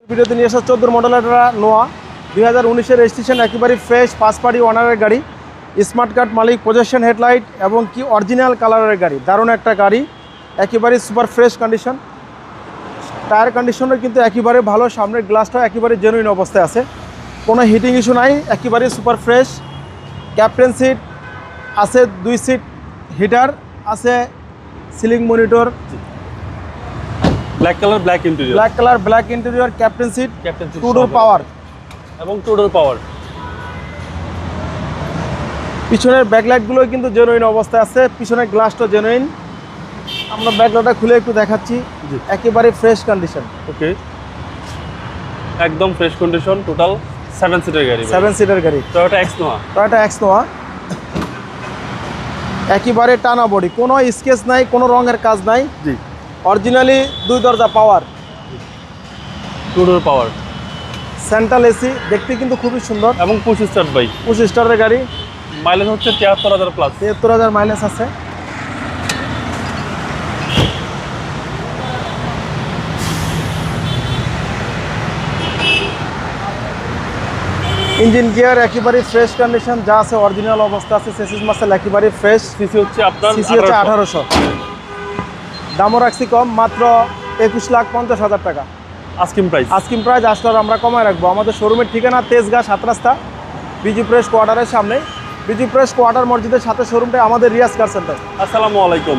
ভিডিওতে নিয়ে আসা 14 মডেলের নোয়া 2019-এর রেজিস্ট্রেশন, একেবারে ফ্রেশ, ফার্স্ট পার্টি ওনারের গাড়ি, স্মার্ট কার্ড মালিক, পজেশন হেডলাইট এবং কি অরিজিনাল কালারের গাড়ি। দারুণ একটা গাড়ি, একেবারে সুপার ফ্রেশ কন্ডিশন। টায়ার কন্ডিশনও কিন্তু একেবারে ভালো, সামনের গ্লাসটাও একেবারে জেনুইন অবস্থায় আছে, কোনো হিটিং ইস্যু নাই, একেবারে সুপার ফ্রেশ। ক্যাপ্টেন সিট আছে, 2 সিট হিটার আছে, ceiling monitor, black colour black interior, captain seat, 2 door power এবং 2 ডোর পাওয়ার। পিছনের ব্যাকলাইটগুলো কিন্তু জেনুইন অবস্থায় আছে, পিছনের গ্লাসটা জেনুইন। আমরা ব্যাকলাইটটা খুলে একটু দেখাচ্ছি, একেবারে ফ্রেশ কন্ডিশন। ওকে, একদম ফ্রেশ কন্ডিশন। টোটাল 7 সিটের গাড়ি, 7 সিটের গাড়ি, টয়োটা এক্স নোয়া। একেবারে টানা বডি, কোনো স্কেচ নাই, কোনো রঙের কাজ নাই। জি, অরিজিনালি 2 দরজা পাওয়ার, 2 ডোর পাওয়ার, সেন্ট্রাল এসি, দেখতে কিন্তু খুবই সুন্দর এবং 25 স্টার্ট বাইক। 25 স্টারের গাড়ি, মাইলেজ হচ্ছে 73,000 প্লাস, 73,000 মাইলেজ আছে। ইঞ্জিন গিয়ার একেবারে ফ্রেশ কন্ডিশন, যা আছে অরিজিনাল অবস্থা আছে। সেসিস মাসেল একেবারে ফ্রেশ। সিসি হচ্ছে আপনার 1800। দামও রাখছি কম, মাত্র 21,50,000 টাকা আস্কিং প্রাইস। আসলে আমরা কমায় রাখবো। আমাদের শোরুমের ঠিকানা তেজগাঁ 7 রাস্তা, বিজি প্রেস কোয়ার্টারের সামনে। বিজি প্রেস কোয়ার্টার মসজিদের সাথে শোরুমটা আমাদের রিয়াজ কার সেন্টার। আসসালামু আলাইকুম।